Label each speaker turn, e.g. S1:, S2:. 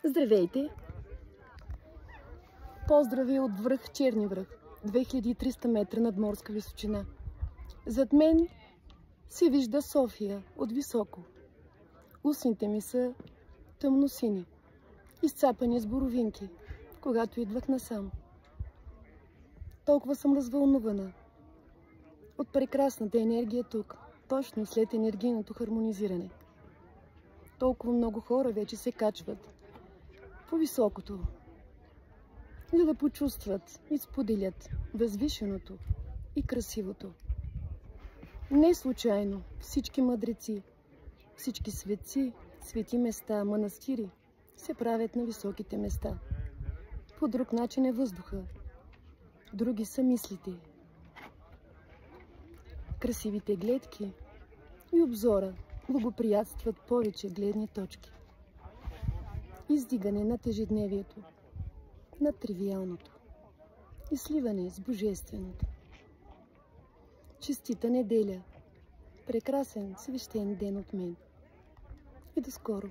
S1: Здравейте! Поздрави от връх Черни връх, 2300 метра надморска височина. Зад мен се вижда София от високо. Устните ми са тъмносини, изцапани с боровинки, когато идвах насам. Толкова съм развълнувана от прекрасната енергия тук, точно след енергийното хармонизиране. Толкова много хора вече се качват по високото, за да почувстват и споделят възвишеното и красивото. Не случайно всички мъдреци, всички светци, свети места, манастири се правят на високите места. По друг начин е въздуха, други са мислите, красивите гледки и обзора благоприятстват повече гледни точки. Издигане над ежедневието, над тривиалното и сливане с божественото. Честита неделя, прекрасен свещен ден от мен и до скоро!